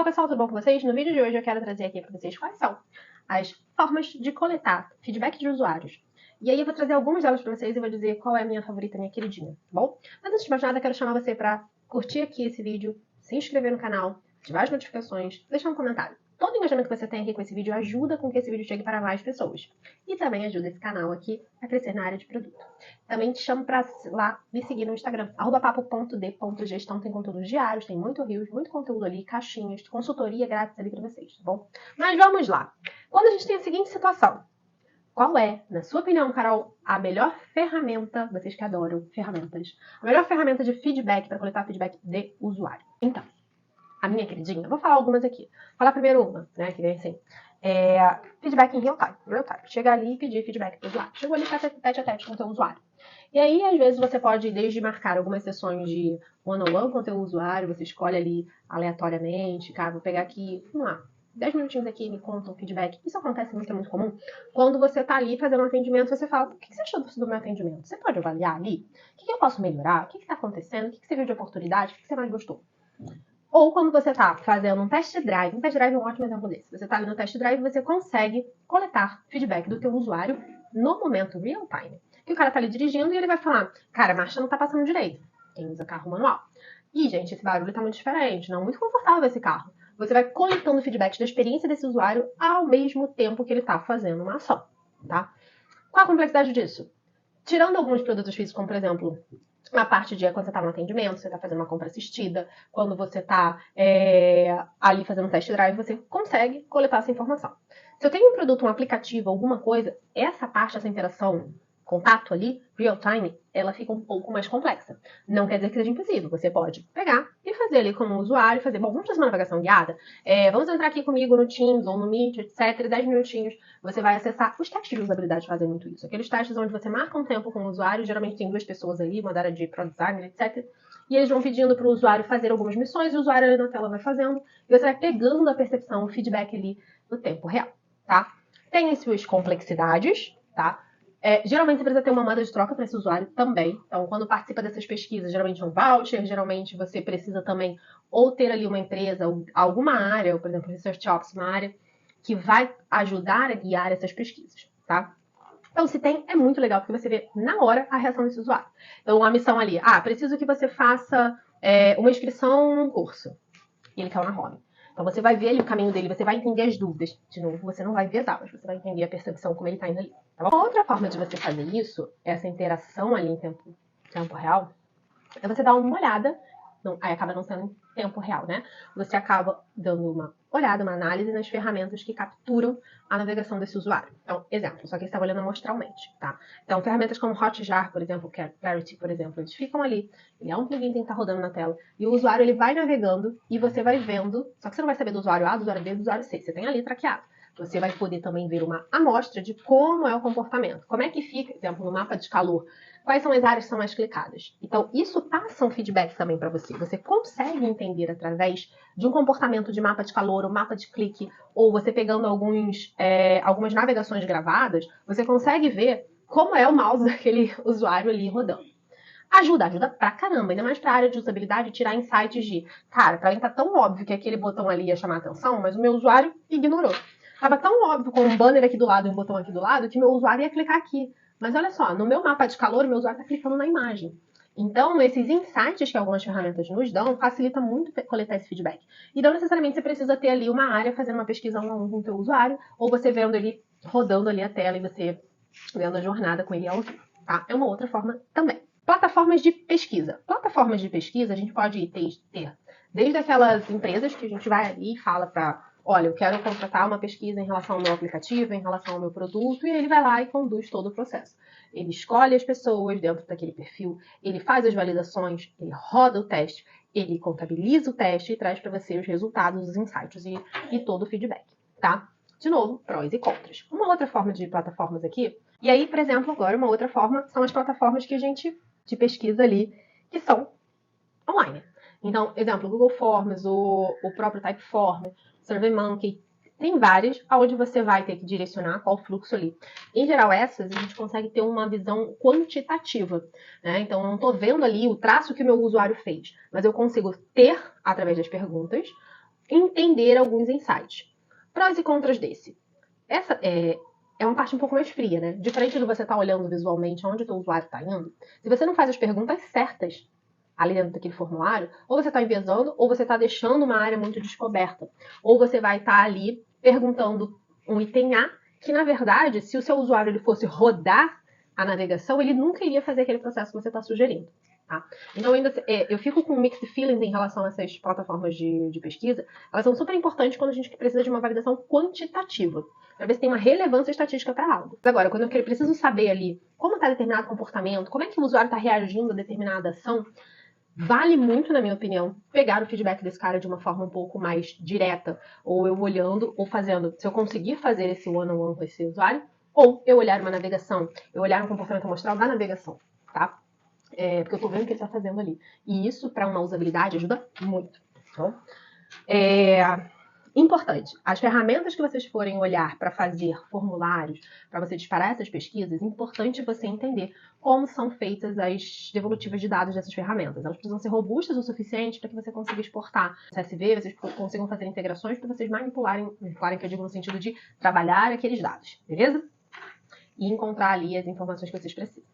Fala pessoal, tudo bom com vocês? No vídeo de hoje eu quero trazer aqui para vocês quais são as formas de coletar feedback de usuários. E aí eu vou trazer algumas delas para vocês e vou dizer qual é a minha favorita, minha queridinha, tá bom? Mas antes de mais nada, eu quero chamar você para curtir aqui esse vídeo, se inscrever no canal, ativar as notificações, deixar um comentário. Todo engajamento que você tem aqui com esse vídeo ajuda com que esse vídeo chegue para mais pessoas. E também ajuda esse canal aqui a crescer na área de produto. Também te chamo para lá me seguir no Instagram, @papo.d.gestão, tem conteúdos diários, tem muito reels, muito conteúdo ali, caixinhas, consultoria grátis ali para vocês, tá bom? Mas vamos lá. Quando a gente tem a seguinte situação, qual é, na sua opinião, Carol, a melhor ferramenta, vocês que adoram ferramentas, a melhor ferramenta de feedback para coletar feedback de usuário? Então, a minha queridinha, vou falar algumas aqui. Vou falar primeiro uma, né, que vem assim, feedback em real time. Chega ali e pedir feedback para o usuário. Chegou ali tete a tete com o teu usuário. E aí, às vezes, você pode, desde marcar algumas sessões de one-on-one com o teu usuário, você escolhe ali aleatoriamente, cara, vou pegar aqui, vamos lá, 10 minutinhos aqui, me conta um feedback. Isso acontece muito, é muito comum. Quando você tá ali fazendo um atendimento, você fala, o que você achou do meu atendimento? Você pode avaliar ali? O que eu posso melhorar? O que tá acontecendo? O que você viu de oportunidade? O que você mais gostou? Ou quando você está fazendo um test drive é um ótimo exemplo desse. Você está ali no test drive e você consegue coletar feedback do teu usuário no momento real time. Que o cara está ali dirigindo e ele vai falar, cara, a marcha não está passando direito. Quem usa carro manual. E, gente, esse barulho está muito diferente, não muito confortável esse carro. Você vai coletando feedback da experiência desse usuário ao mesmo tempo que ele está fazendo uma ação, tá? Qual a complexidade disso? Tirando alguns produtos físicos, como por exemplo, a parte de quando você está no atendimento, você está fazendo uma compra assistida, quando você está ali fazendo um test drive, você consegue coletar essa informação. Se eu tenho um produto, um aplicativo, alguma coisa, essa parte, essa interação, contato ali, real time, ela fica um pouco mais complexa. Não quer dizer que seja impossível. Você pode pegar e fazer ali como usuário, fazer, bom, vamos fazer uma navegação guiada? Vamos entrar aqui comigo no Teams ou no Meet, etc. 10 minutinhos, você vai acessar. Os testes de usabilidade fazem muito isso. Aqueles testes onde você marca um tempo com o usuário, geralmente tem duas pessoas ali, uma da área de Product Design, etc. E eles vão pedindo para o usuário fazer algumas missões, e o usuário ali na tela vai fazendo, e você vai pegando a percepção, o feedback ali no tempo real, tá? Tem as suas complexidades, tá? Geralmente você precisa ter uma moeda de troca para esse usuário também. Então, quando participa dessas pesquisas, geralmente é um voucher, geralmente você precisa também ou ter ali uma empresa, ou alguma área, ou, por exemplo, Research Ops, uma área que vai ajudar a guiar essas pesquisas, tá? Então, se tem, é muito legal, porque você vê na hora a reação desse usuário. Então, a missão ali, preciso que você faça uma inscrição num curso. E ele caiu na home. Então, você vai ver ali o caminho dele, você vai entender as dúvidas. De novo, você não vai vedar, mas você vai entender a percepção como ele está indo ali. Tá bom? Outra forma de você fazer isso, essa interação ali em tempo real, é você dar uma olhada. Aí acaba não sendo em tempo real, né? Você acaba dando uma olhada, uma análise nas ferramentas que capturam a navegação desse usuário. Então, exemplo, só que ele está olhando amostralmente, tá? Então, ferramentas como Hotjar, por exemplo, Clarity, por exemplo, eles ficam ali, ele é um plugin que está rodando na tela, e o usuário ele vai navegando e você vai vendo, só que você não vai saber do usuário A, do usuário B, do usuário C, você tem ali traqueado. Você vai poder também ver uma amostra de como é o comportamento. Como é que fica, por exemplo, no mapa de calor, quais são as áreas que são mais clicadas. Então, isso passa um feedback também para você. Você consegue entender através de um comportamento de mapa de calor, ou mapa de clique, ou você pegando algumas navegações gravadas, você consegue ver como é o mouse daquele usuário ali rodando. Ajuda pra caramba, ainda mais pra área de usabilidade, tirar insights de, cara, pra mim tá tão óbvio que aquele botão ali ia chamar atenção, mas o meu usuário ignorou. Tava tão óbvio com um banner aqui do lado e um botão aqui do lado que meu usuário ia clicar aqui. Mas olha só, no meu mapa de calor, o meu usuário está clicando na imagem. Então, esses insights que algumas ferramentas nos dão, facilita muito coletar esse feedback. E não necessariamente você precisa ter ali uma área fazendo uma pesquisa um a um com o teu usuário, ou você vendo ele rodando ali a tela e você vendo a jornada com ele ao vivo, tá? É uma outra forma também. Plataformas de pesquisa. Plataformas de pesquisa a gente pode ter desde aquelas empresas que a gente vai ali e fala para, olha, eu quero contratar uma pesquisa em relação ao meu aplicativo, em relação ao meu produto, e ele vai lá e conduz todo o processo. Ele escolhe as pessoas dentro daquele perfil, ele faz as validações, ele roda o teste, ele contabiliza o teste e traz para você os resultados, os insights e todo o feedback, tá? De novo, prós e contras. Uma outra forma de plataformas aqui, e aí, por exemplo, agora uma outra forma são as plataformas que a gente de pesquisa ali, que são online. Então, exemplo, Google Forms, o próprio Typeform, SurveyMonkey, tem várias onde você vai ter que direcionar qual fluxo ali. Em geral, essas a gente consegue ter uma visão quantitativa, né? Então, eu não estou vendo ali o traço que o meu usuário fez, mas eu consigo ter, através das perguntas, entender alguns insights. Prós e contras desse. Essa é uma parte um pouco mais fria, né? Diferente de você estar olhando visualmente onde o teu usuário está indo, se você não faz as perguntas certas ali dentro daquele formulário, ou você está enviesando, ou você está deixando uma área muito descoberta. Ou você vai estar ali perguntando um item A, que na verdade, se o seu usuário ele fosse rodar a navegação, ele nunca iria fazer aquele processo que você está sugerindo. Tá? Então, eu fico com mixed feelings em relação a essas plataformas de pesquisa. Elas são super importantes quando a gente precisa de uma validação quantitativa, para ver se tem uma relevância estatística para algo. Agora, quando eu preciso saber ali como está determinado comportamento, como é que o usuário está reagindo a determinada ação, vale muito, na minha opinião, pegar o feedback desse cara de uma forma um pouco mais direta, ou eu olhando, ou fazendo, se eu conseguir fazer esse one-on-one com esse usuário, ou eu olhar uma navegação, eu olhar um comportamento amostral da navegação, tá? Porque eu tô vendo o que ele tá fazendo ali. E isso, para uma usabilidade, ajuda muito. Então, importante, as ferramentas que vocês forem olhar para fazer formulários, para você disparar essas pesquisas, é importante você entender como são feitas as devolutivas de dados dessas ferramentas. Elas precisam ser robustas o suficiente para que você consiga exportar CSV, vocês consigam fazer integrações para vocês manipularem, que eu digo no sentido de trabalhar aqueles dados, beleza? E encontrar ali as informações que vocês precisam.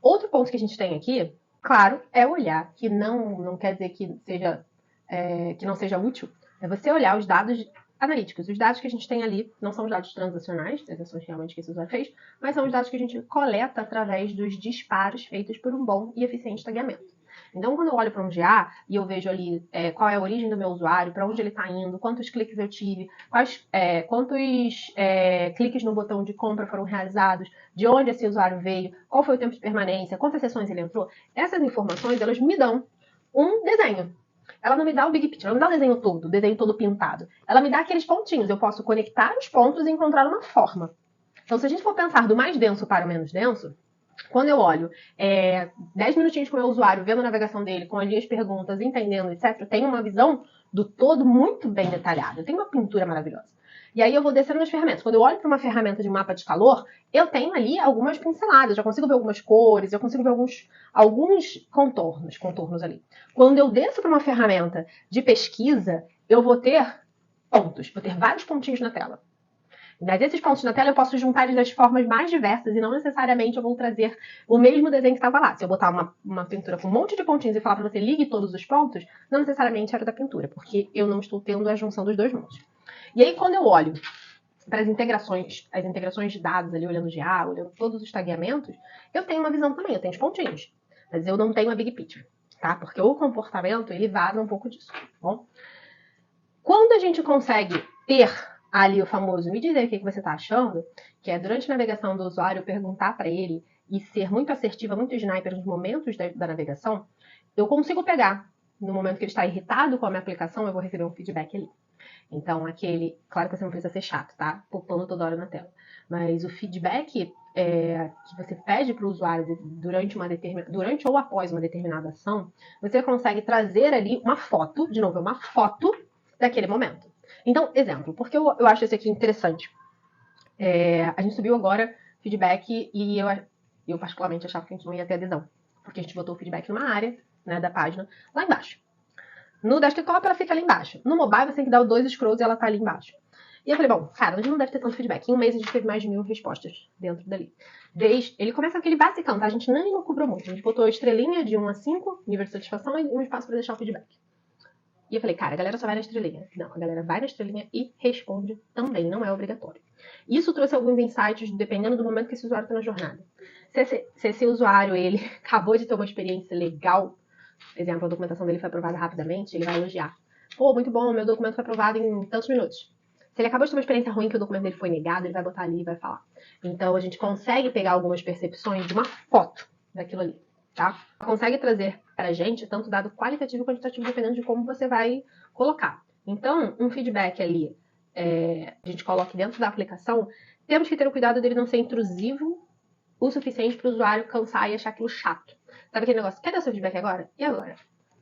Outro ponto que a gente tem aqui, claro, é olhar, que não quer dizer que não seja útil, é você olhar os dados analíticos. Os dados que a gente tem ali não são os dados transacionais, transações realmente que esse usuário fez, mas são os dados que a gente coleta através dos disparos feitos por um bom e eficiente tagueamento. Então, quando eu olho para um GA e eu vejo ali qual é a origem do meu usuário, para onde ele está indo, quantos cliques eu tive, quantos cliques no botão de compra foram realizados, de onde esse usuário veio, qual foi o tempo de permanência, quantas sessões ele entrou, essas informações elas me dão um desenho. Ela não me dá o big picture, ela não me dá o desenho todo pintado. Ela me dá aqueles pontinhos. Eu posso conectar os pontos e encontrar uma forma. Então, se a gente for pensar do mais denso para o menos denso, quando eu olho 10 minutinhos com o meu usuário, vendo a navegação dele, com ali as perguntas, entendendo, etc., eu tenho uma visão do todo muito bem detalhada. Eu tenho uma pintura maravilhosa. E aí eu vou descendo nas ferramentas. Quando eu olho para uma ferramenta de mapa de calor, eu tenho ali algumas pinceladas, já consigo ver algumas cores, já consigo ver alguns contornos ali. Quando eu desço para uma ferramenta de pesquisa, eu vou ter pontos, vou ter vários pontinhos na tela. Mas esses pontos na tela eu posso juntar eles das formas mais diversas e não necessariamente eu vou trazer o mesmo desenho que estava lá. Se eu botar uma pintura com um monte de pontinhos e falar para você ligue todos os pontos, não necessariamente era da pintura, porque eu não estou tendo a junção dos dois mundos. E aí, quando eu olho para as integrações de dados ali, olhando GA, olhando todos os tagueamentos, eu tenho uma visão também, eu tenho os pontinhos. Mas eu não tenho a big picture, tá? Porque o comportamento, ele vaza um pouco disso, tá bom? Quando a gente consegue ter ali o famoso me dizer o que você está achando, que é durante a navegação do usuário perguntar para ele e ser muito assertiva, muito sniper nos momentos da navegação, eu consigo pegar. No momento que ele está irritado com a minha aplicação, eu vou receber um feedback ali. Então, claro que você não precisa ser chato, tá? Pulando toda hora na tela. Mas o feedback que você pede para o usuário durante ou após uma determinada ação, você consegue trazer ali uma foto, de novo, uma foto daquele momento. Então, exemplo, porque eu acho esse aqui interessante. A gente subiu agora feedback e eu particularmente achava que a gente não ia ter adesão, porque a gente botou o feedback numa área, né, da página, lá embaixo. No desktop ela fica ali embaixo. No mobile você tem que dar 2 scrolls e ela tá ali embaixo. E eu falei, bom, cara, a gente não deve ter tanto feedback. Em um mês a gente teve mais de 1000 respostas dentro dali. Ele começa aquele basicão, tá? A gente não cobrou muito. A gente botou a estrelinha de 1 a 5, nível de satisfação e um espaço para deixar o feedback. E eu falei, cara, a galera só vai na estrelinha. Não, a galera vai na estrelinha e responde também, não é obrigatório. Isso trouxe alguns insights, dependendo do momento que esse usuário está na jornada. Se esse usuário, ele acabou de ter uma experiência legal, por exemplo, a documentação dele foi aprovada rapidamente, ele vai elogiar. Pô, muito bom, meu documento foi aprovado em tantos minutos. Se ele acabou de ter uma experiência ruim que o documento dele foi negado, ele vai botar ali e vai falar. Então, a gente consegue pegar algumas percepções de uma foto daquilo ali, tá? Consegue trazer pra gente tanto dado qualitativo quanto quantitativo, dependendo de como você vai colocar. Então, um feedback ali, a gente coloca dentro da aplicação, temos que ter o cuidado dele não ser intrusivo o suficiente para o usuário cansar e achar aquilo chato. Sabe aquele negócio, quer dar seu feedback agora? E agora?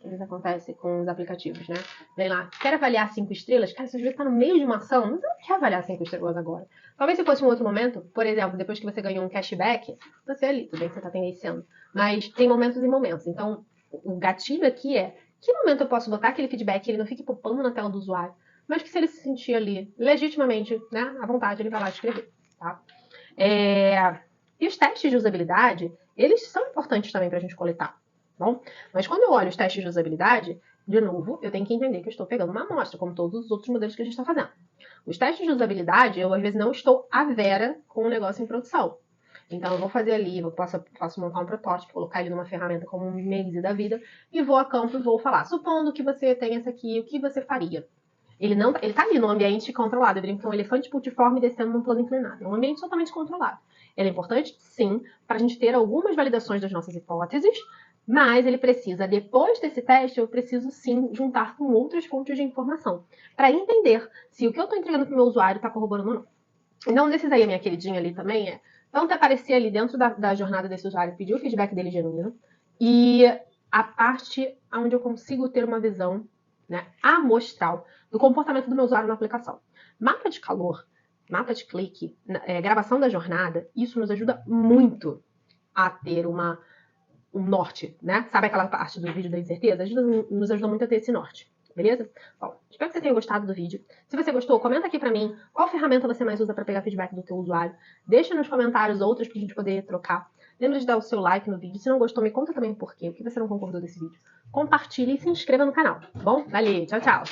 Isso acontece com os aplicativos, né? Vem lá, quer avaliar 5 estrelas? Cara, se você está no meio de uma ação, mas você não quer avaliar 5 estrelas agora. Talvez se fosse um outro momento, por exemplo, depois que você ganhou um cashback, você ali, tudo bem que você está tendenciando. Mas tem momentos e momentos. Então, o gatilho aqui é, que momento eu posso botar aquele feedback e ele não fique popando na tela do usuário? mas que se ele se sentir ali legitimamente, né, à vontade, ele vai lá escrever, tá? E os testes de usabilidade, eles são importantes também para a gente coletar, bom? Mas quando eu olho os testes de usabilidade, de novo, eu tenho que entender que eu estou pegando uma amostra, como todos os outros modelos que a gente está fazendo. Os testes de usabilidade, eu às vezes não estou à vera com o negócio em produção. Então eu vou fazer ali, eu posso montar um protótipo, colocar ele numa ferramenta como um Maze da vida, e vou a campo e vou falar, supondo que você tem essa aqui, o que você faria? Ele tá ali no ambiente controlado, eu brinco que é um elefante putiforme descendo num plano inclinado. É um ambiente totalmente controlado. Ele é importante, sim, para a gente ter algumas validações das nossas hipóteses, mas ele precisa, depois desse teste, eu preciso sim juntar com outras fontes de informação, para entender se o que eu estou entregando para o meu usuário está corroborando ou não. Então, desses aí, a minha queridinha ali também é tanto aparecer ali dentro da jornada desse usuário, pedir o feedback dele genuíno, e a parte onde eu consigo ter uma visão, né, amostral do comportamento do meu usuário na aplicação. Mapa de calor, mapa de clique, gravação da jornada, isso nos ajuda muito a ter um norte, né? Sabe aquela parte do vídeo da incerteza? Nos ajuda muito a ter esse norte, beleza? Bom, espero que você tenha gostado do vídeo. Se você gostou, comenta aqui pra mim qual ferramenta você mais usa para pegar feedback do teu usuário. Deixa nos comentários outras pra gente poder trocar. Lembra de dar o seu like no vídeo. Se não gostou, me conta também por quê. O que você não concordou desse vídeo. Compartilhe e se inscreva no canal, tá bom? Valeu, tchau, tchau!